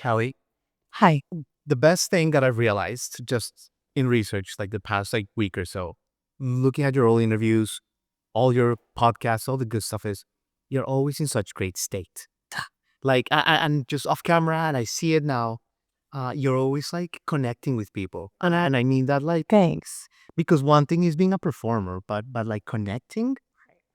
Cali, Hi. the best thing that I've realized just in research, like the past week or so, looking at your old interviews, all your podcasts, all the good stuff is you're always in such great state. And just off camera, and I see it now. You're always like connecting with people, and I mean that Thanks. because one thing is being a performer, but like connecting,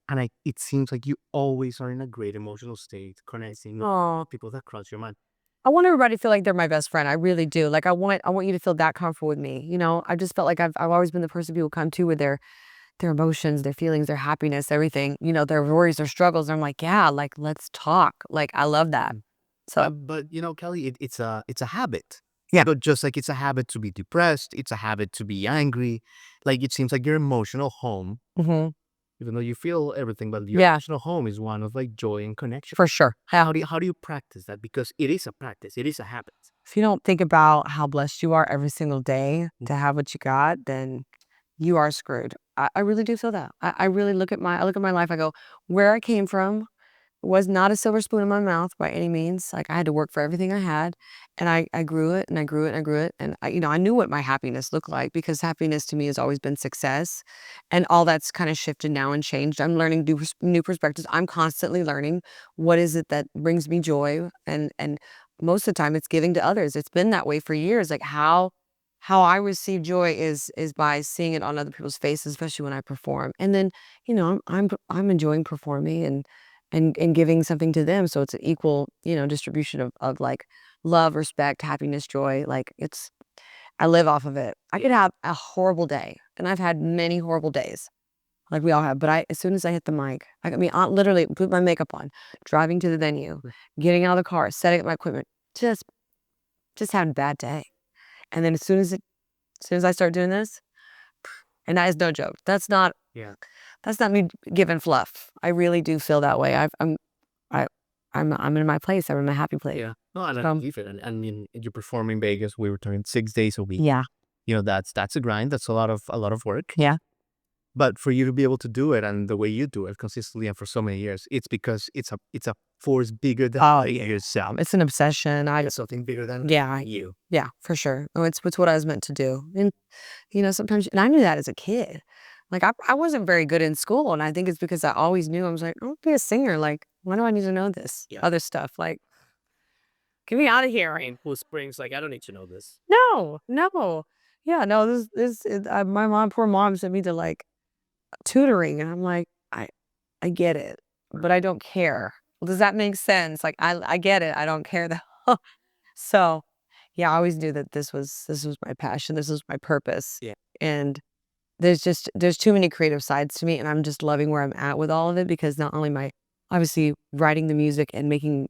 and it seems like you always are in a great emotional state, connecting with Oh, people that cross your mind. I want everybody to feel like they're my best friend. I really do. Like I want you to feel that comfortable with me. I just felt like I've always been the person people come to with their emotions, their feelings, their happiness, everything. Their worries, their struggles. I'm like, yeah, like let's talk. Like I love that. So But Kelly, it's a habit. yeah, But just like it's a habit to be depressed, it's a habit to be angry. Like it seems like your emotional home, hmm even though you feel everything, but your yeah, emotional home is one of like joy and connection. for sure. Yeah. How do you practice that? Because it is a practice, it is a habit. If you don't think about how blessed you are every single day to have what you got, then you are screwed. I really do feel that. I really look at my life. I go, where I came from was not a silver spoon in my mouth by any means. Like I had to work for everything I had, and I grew it and I grew it and I grew it. And I knew what my happiness looked like because happiness to me has always been success, and all that's kind of shifted now and changed. I'm learning new perspectives. I'm constantly learning what is it that brings me joy, and most of the time it's giving to others. It's been that way for years. Like how I receive joy is by seeing it on other people's faces, especially when I perform. And then, I'm enjoying performing and giving something to them. So it's an equal, distribution of like love, respect, happiness, joy. Like I live off of it. I could have a horrible day, and I've had many horrible days, like we all have. But as soon as I hit the mic, I literally put my makeup on, driving to the venue, getting out of the car, setting up my equipment, just having a bad day. And then as soon as I start doing this, and that is no joke. Yeah. That's not me giving fluff. I really do feel that way. I, I'm in my place. I'm in my happy place. Yeah. No, and I So, believe it. And you perform in Vegas. We were talking 6 days a week. yeah, That's a grind. That's a lot of work. yeah. But for you to be able to do it and the way you do it consistently and for so many years, it's because it's a force bigger than Oh, yourself. it's an obsession. It's something bigger than Yeah, you. yeah, for sure. Oh, it's what I was meant to do. And sometimes, and I knew that as a kid. Like I wasn't very good in school, and I think it's because I always knew I was like, I want to be a singer. Like, why do I need to know this Yeah. other stuff? Like, get me out of here. Who springs like I don't need to know this. No, no. Yeah, no, my poor mom sent me to like tutoring, and I'm like, I get it, but I don't care. Well, does that make sense? Like, I get it. I don't care though. So, yeah, I always knew that this was my passion. This was my purpose. Yeah. And there's too many creative sides to me, and I'm just loving where I'm at with all of it because not only am I obviously writing the music and making,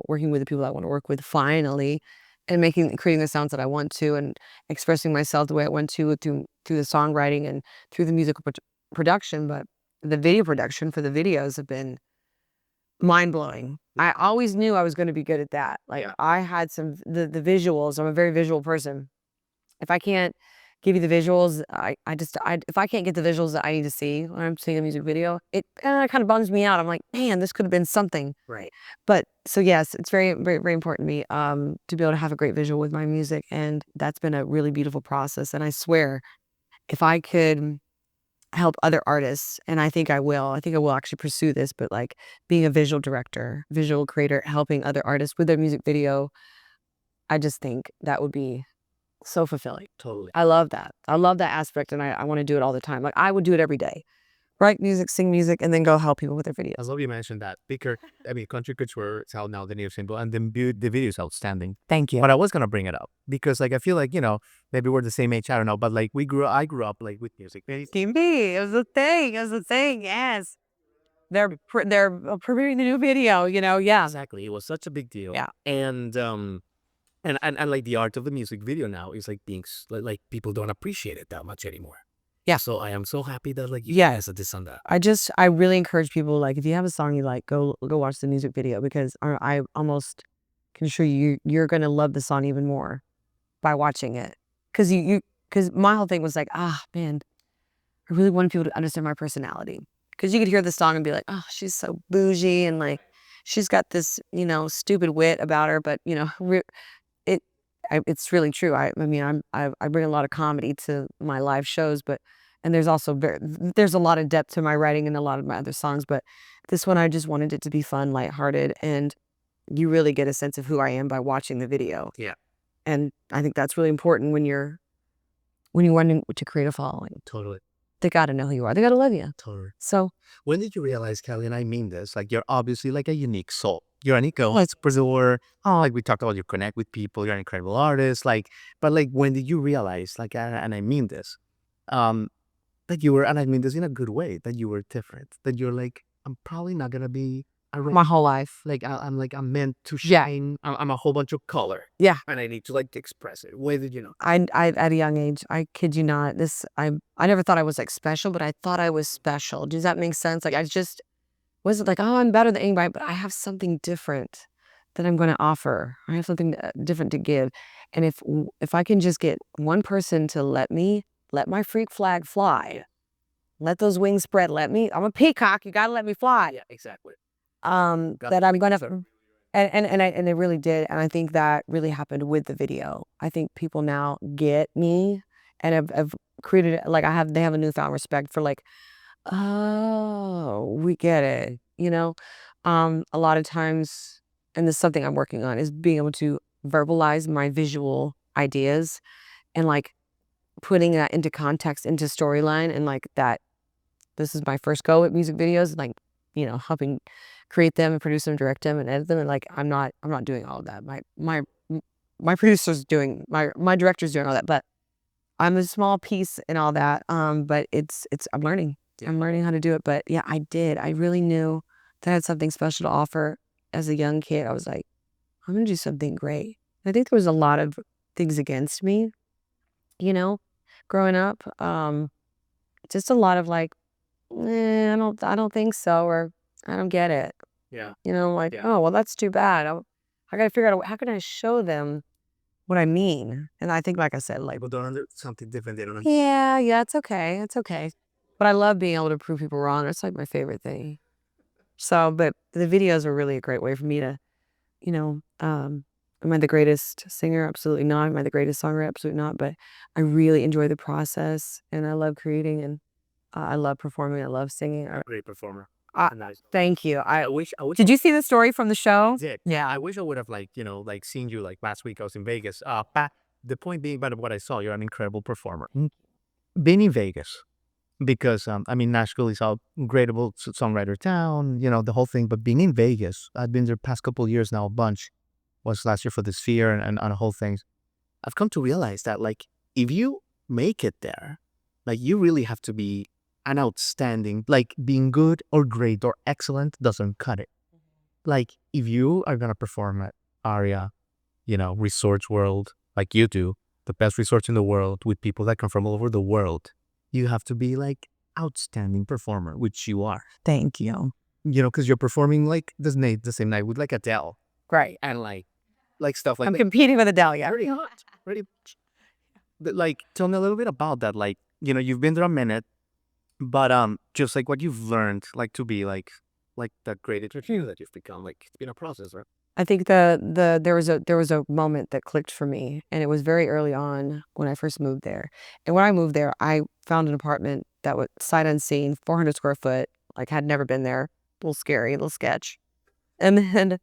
working with the people I want to work with finally, and creating the sounds that I want to, and expressing myself the way I want to through the songwriting and through the musical production, but the video production for the videos have been mind blowing. I always knew I was going to be good at that. Like Yeah. I had the visuals. I'm a very visual person. If I can't give you the visuals, if I can't get the visuals that I need to see when I'm seeing a music video, it kind of bums me out. I'm like, man, this could have been something. Right. But so yes, it's very, very, very important to me to be able to have a great visual with my music, and that's been a really beautiful process. And I swear, if I could help other artists, and I think I will actually pursue this, but like being a visual director, visual creator, helping other artists with their music video, I just think that would be so fulfilling. Totally. I love that. I love that aspect, and I want to do it all the time. Like I would do it every day. Write music, sing music, and then go help people with their I videos. love you mentioned that. Country Couture is out now, the new single, and the video is outstanding. Thank you. But I was gonna bring it up because like I feel like maybe we're the same age. I don't know, but like I grew up like with music. Team B, it was a thing. It was a thing. Yes, they're premiering the new video. Yeah, Exactly, it was such a big deal. yeah. And like the art of the music video now is like being like people don't appreciate it that much anymore. Yeah. So I am so happy that like you Yeah. guys did this on that. I really encourage people, like, if you have a song you like, go watch the music video, because I almost can assure you you're gonna love the song even more by watching it. Because my whole thing was like, man, I really want people to understand my personality. Because you could hear the song and be like, oh, she's so bougie, and like she's got this, stupid wit about her, but it's really true. I mean, I bring a lot of comedy to my live shows, and there's also there's a lot of depth to my writing and a lot of my other songs, but this one I just wanted it to be fun, lighthearted, and you really get a sense of who I am by watching the video. Yeah. And I think that's really important when you're wanting to create a following. Totally. They got to know who you are. They got to love you. Totally. So when did you realize, Kelly, and I mean this, like you're obviously like a unique soul. You're an entrepreneur. Like we talked about, you connect with people. You're an incredible artist. Like, but like, when did you realize, like, and I mean this, that you were, and I mean this in a good way, that you were different. That you're like, I'm probably not gonna be my whole life. like I'm meant to shine. I'm a whole bunch of color. Yeah. And I need to like express it. When did you know? I at a young age, I kid you not, I never thought I was like special, but I thought I was special. Does that make sense? Like I just wasn't like, oh, I'm better than anybody, but I have something different that I'm going to offer. I have something different to give. And if I can just get one person to let my freak flag fly, let those wings spread, I'm a peacock, you got to let me fly. Yeah, exactly. That I'm going to, and it really did. And I think that really happened with the video. I think people now get me and have created, like they have a newfound respect for like, oh, we get it. You know, a lot of times, and this is something I'm working on, is being able to verbalize my visual ideas and like putting that into context, into storyline, and like that. This is my first go at music videos, like, you know, helping create them and produce them, direct them, and edit them. And like, I'm not doing all of that. My producer's doing, my director's doing all that, but I'm a small piece in all that. But I'm learning. Yeah. I'm learning how to do it. But yeah, I did. I really knew that I had something special to offer as a young kid. I was like, I'm gonna do something great. I think there was a lot of things against me, you know, growing up. Just a lot of like, I don't think so, or I don't get it. Yeah. You know, like, oh, well, that's too bad. I gotta figure out how can I show them what I mean. And I think, like I said, like, people don't understand something different. They don't. Yeah, it's okay. It's okay. But I love being able to prove people wrong. It's like my favorite thing. So, but the videos are really a great way for me to, you know, am I the greatest singer? Absolutely not. Am I the greatest songwriter? Absolutely not. But I really enjoy the process, and I love creating, and I love performing. I love singing. Great performer. Nice. Thank you. I wish. Did you see the story from the show? I did. Yeah. I wish I would have like, you know, like seen you like last week. I was in Vegas. The point being about what I saw, you're an incredible performer. Being in Vegas, because I mean, Nashville is a incredible songwriter town, you know, the whole thing. But being in Vegas, I've been there past couple of years now, a bunch. Was last year for the Sphere and the whole thing. I've come to realize that like if you make it there, like you really have to be an outstanding, like being good or great or excellent doesn't cut it. Like if you are gonna perform at Aria, you know, Resorts World, like you do, the best resorts in the world with people that come from all over the world, you have to be like outstanding performer, which you are. Thank you. You know, because you're performing like the same night with like Adele. Great. And like stuff like I'm competing with Adele, yeah. pretty hot, pretty. But like, tell me a little bit about that. Like, you know, you've been there a minute, but just like what you've learned, like to be like that great entertainer that you've become. Like it's been a process, right? I think there was a moment that clicked for me, and it was very early on when I first moved there. And when I moved there, I found an apartment that was sight unseen, 400 square foot, like had never been there, a little scary, a little sketch, and then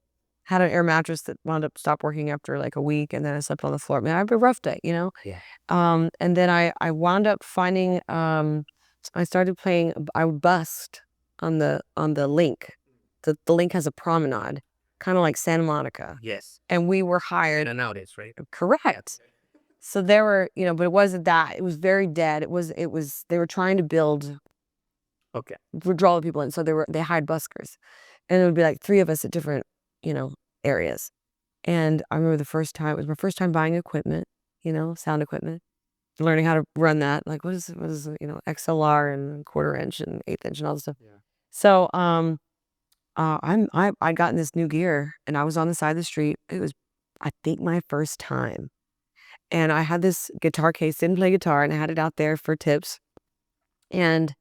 had an air mattress that wound up stopped working after like a week, and then I slept on the floor. Man, I had a rough day, you know. Yeah. And then I wound up finding I started playing. I would bust on the link. The link has a promenade, kind of like Santa Monica. Yes. And we were hired. And nowadays, right? Correct. So there were, you know, but it wasn't that. It was very dead. It was. They were trying to build. Okay. Draw the people in. So they hired buskers, and it would be like 3 of us at different, you know, areas. And I remember it was my first time buying equipment, you know, sound equipment, learning how to run that. Like what is you know, XLR and 1/4 inch and 1/8 inch and all this stuff. Yeah. So I'd gotten this new gear, and I was on the side of the street. It was, I think, my first time. And I had this guitar case, didn't play guitar, and I had it out there for tips. And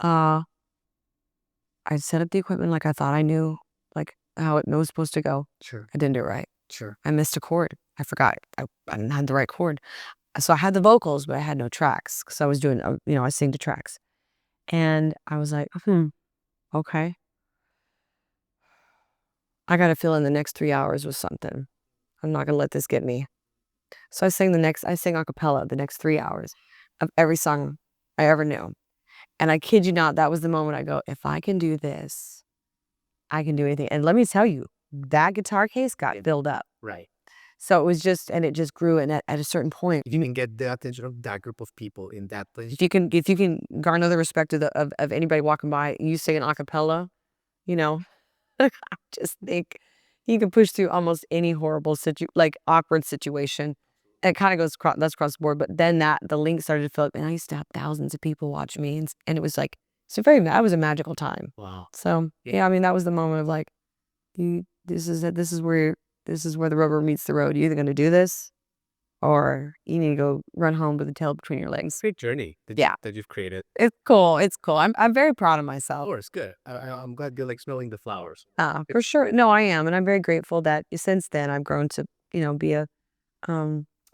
I set up the equipment like I thought I knew, like how it was supposed to go. Sure. I didn't do it right. Sure. I missed a chord. I forgot. I didn't have the right chord. So I had the vocals, but I had no tracks. So I was doing, I sing to tracks. And I was like, okay. I got to fill in the next 3 hours with something. I'm not going to let this get me. So I sang a cappella the next 3 hours of every song I ever knew. And I kid you not, that was the moment I go, if I can do this, I can do anything. And let me tell you, that guitar case got filled up. Right. So it was just, and it just grew. And at a certain point, If you can get the attention of that group of people in that place. if you can garner the respect of anybody walking by, you sing an a cappella, I just think you can push through almost any horrible awkward situation. It kind of goes across the board. But then the link started to fill up, and I used to have thousands of people watch me, and it was like that was a magical time. Wow. So yeah, I mean that was the moment of like, this is it. This is where the rubber meets the road. You're either going to do this, or you need to go run home with the tail between your legs. Great journey that you've created. It's cool. It's cool. I'm very proud of myself. Oh, it's good. I'm glad you're like smelling the flowers. For sure. No, I am, and I'm very grateful that since then I've grown to be a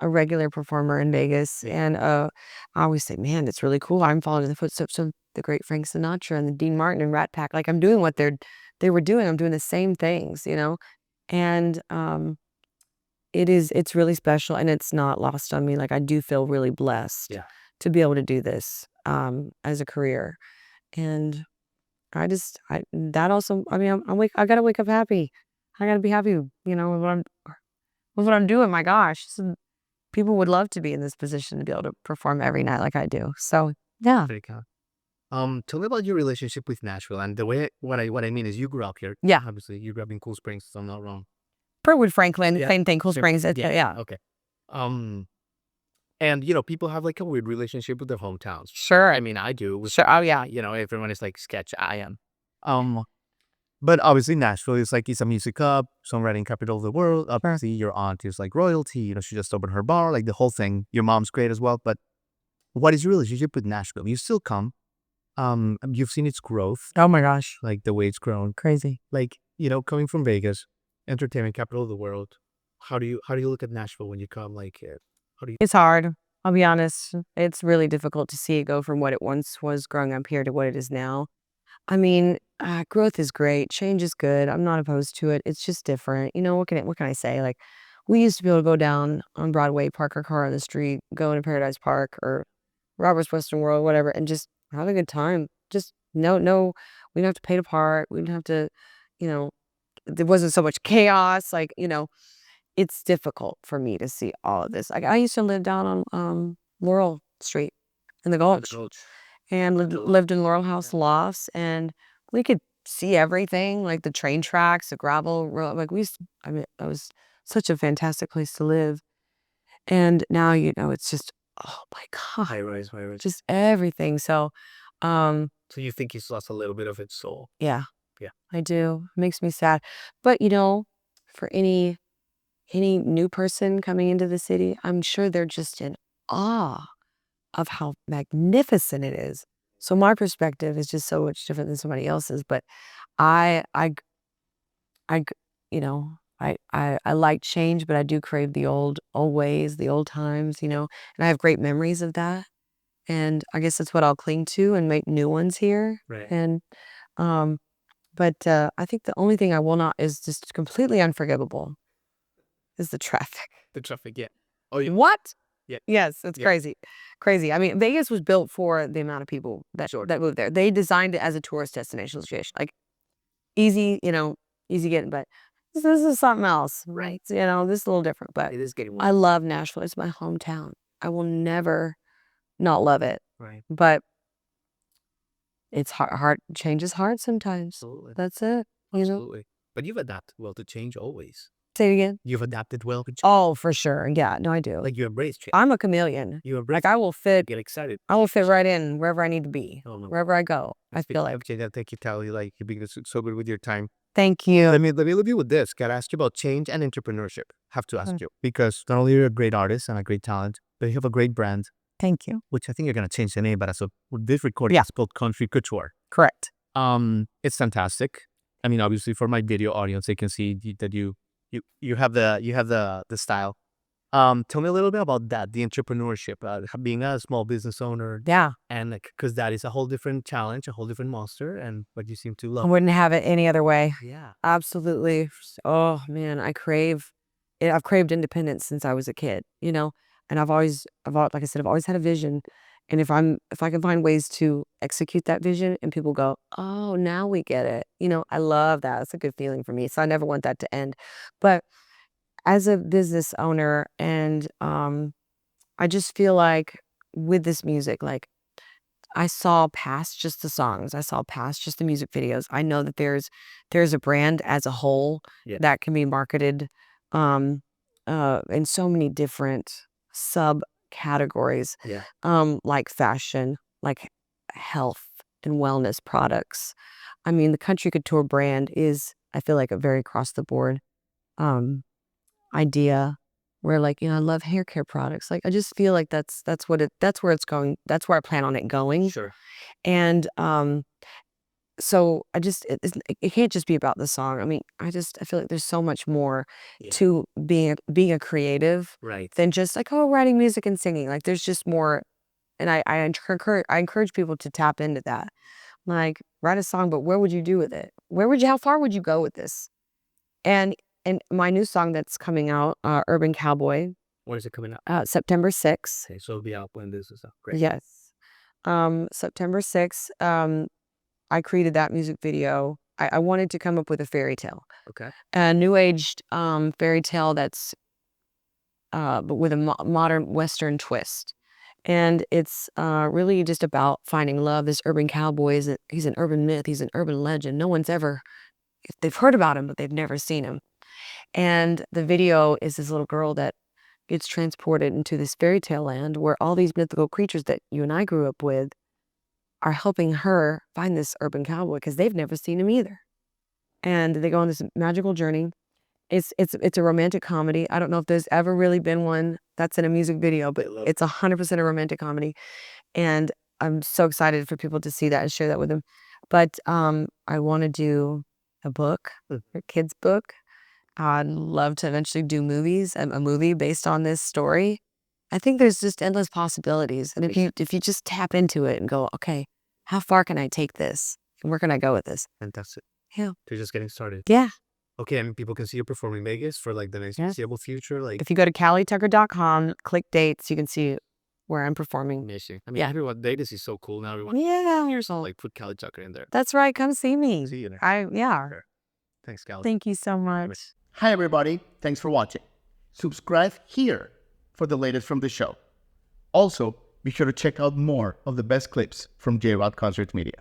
regular performer in Vegas, and I always say, man, it's really cool. I'm following in the footsteps of the great Frank Sinatra and the Dean Martin and Rat Pack. Like I'm doing what they were doing. I'm doing the same things, and it's really special, and it's not lost on me. Like I do feel really blessed to be able to do this as a career, and I gotta wake up happy. I gotta be happy, with what I'm doing. My gosh, people would love to be in this position to be able to perform every night like I do. So yeah. Very kind. Tell me about your relationship with Nashville and the way what I mean is you grew up here. Yeah. Obviously, you grew up in Cool Springs, so I'm not wrong. Perwood, Franklin, same thing. Cool Springs. Yeah. Okay. And people have like a weird relationship with their hometowns. Sure. I mean, I do. Sure. Oh yeah. Everyone is like sketch. I am. But obviously Nashville is like it's a music hub, songwriting capital of the world. Obviously, your aunt is like royalty. She just opened her bar, like the whole thing. Your mom's great as well. But what is your relationship with Nashville? You still come. You've seen its growth. Oh my gosh. Like the way it's grown. Crazy. Like, coming from Vegas, entertainment capital of the world. How do you look at Nashville when you come? Like, It's hard. I'll be honest. It's really difficult to see it go from what it once was growing up here to what it is now. I mean, growth is great. Change is good. I'm not opposed to it. It's just different. What can I say? Like, we used to be able to go down on Broadway, park our car on the street, go into Paradise Park or Robert's Western World, whatever, and just have a good time. Just no, we didn't have to pay to park. We didn't have to, there wasn't so much chaos. Like, it's difficult for me to see all of this. Like, I used to live down on Laurel Street in the Gulch. And lived in Laurel House lofts, and we could see everything, like the train tracks, the gravel road. Like it was such a fantastic place to live. And now, it's just, oh my God, high rise. just everything. So, So you think it's lost a little bit of its soul? yeah, Yeah. I do. It makes me sad. But, for any new person coming into the city, I'm sure they're just in awe of how magnificent it is. So my perspective is just so much different than somebody else's. But I like change, but I do crave the old ways, the old times, and I have great memories of that. And I guess that's what I'll cling to and make new ones here. Right. And, but I think the only thing I will not is just completely unforgivable is the traffic. The traffic, yeah. Oh, yeah. What? Yeah. Yes, it's crazy. I mean, Vegas was built for the amount of people that moved there. They designed it as a tourist destination, like easy, easy getting. But this is something else, Right. This is a little different. But It is getting I love Nashville. It's my hometown. I will never not love it. Right. But it's hard. Change is hard sometimes. Absolutely. That's it. Absolutely. But you've adapted well to change always. Say it again. You've adapted well to change. Oh, for sure. Yeah, no, I do. Like you embrace change. I'm a chameleon. You embrace. Like I will fit. Get excited. I will fit right in wherever I need to be. Oh, no. Wherever I go, I feel like. Thank you, Tally. Like you're being so good with your time. Thank you. Let me leave you with this. Gotta ask you about change and entrepreneurship. Have to ask you because not only are you a great artist and a great talent, but you have a great brand. Thank you. Which I think you're gonna change the name, but as of this recording, it's called Country Couture. Correct. It's fantastic. I mean, obviously, for my video audience, they can see that you have the style. Tell me a little bit about that, the entrepreneurship, being a small business owner, Yeah. and like, because that is a whole different challenge, a whole different monster, and but you seem to I love. wouldn't have it any other way. Yeah. Absolutely. Oh man, I've craved independence since I was a kid, and like I said, I've always had a vision. And if I can find ways to execute that vision and people go, oh, now we get it. I love that. It's a good feeling for me. So I never want that to end. But as a business owner and, I just feel like with this music, like I saw past just the songs. I saw past just the music videos. I know that there's a brand as a whole Yeah. that can be marketed in so many different subcategories, Yeah. like fashion, like health and wellness products. I mean, the Country Couture brand is, I feel like, a very across the board um, idea where, like, I love hair care products. Like, I just feel like that's where it's going. That's where I plan on it going. Sure. And so it can't just be about the song. I mean, I feel like there's so much more Yeah. to being a creative Right. than just like, oh, writing music and singing. Like, there's just more. And I encourage people to tap into that. Like, write a song, but where would you do with it? How far would you go with this? And my new song that's coming out, Urban Cowboy, When is it coming out? September 6th. Okay, so it'll be out when this is out. Great. Yes. September 6th. I created that music video. I wanted to come up with a fairy tale, Okay. a new aged fairy tale that's but with a modern Western twist. And it's really just about finding love. This urban cowboy he's an urban myth. He's an urban legend. No one's ever, they've heard about him, but they've never seen him. And the video is this little girl that gets transported into this fairy tale land where all these mythical creatures that you and I grew up with are helping her find this urban cowboy because they've never seen him either. And they go on this magical journey. It's a romantic comedy. I don't know if there's ever really been one that's in a music video, but it's 100% a romantic comedy. And I'm so excited for people to see that and share that with them. But I want to do a book, a kid's book. I'd love to eventually do movies, a movie based on this story. I think there's just endless possibilities. And if you just tap into it and go, okay, how far can I take this? And where can I go with this? Fantastic. Yeah. They're just getting started. Yeah. Okay, and people can see you performing Vegas for like the next foreseeable future. Like, if you go to CaliTucker.com, click dates, you can see where I'm performing. amazing. I mean, everyone, Vegas is so cool now. Everyone, Yeah. like, put Cali Tucker in there. That's right. Come see me. See you there. Yeah. Sure. Thanks, Cali. Thank you so much. Hi, everybody. Thanks for watching. Subscribe here for the latest from the show. Also, be sure to check out more of the best clips from J-Rod Concert Media.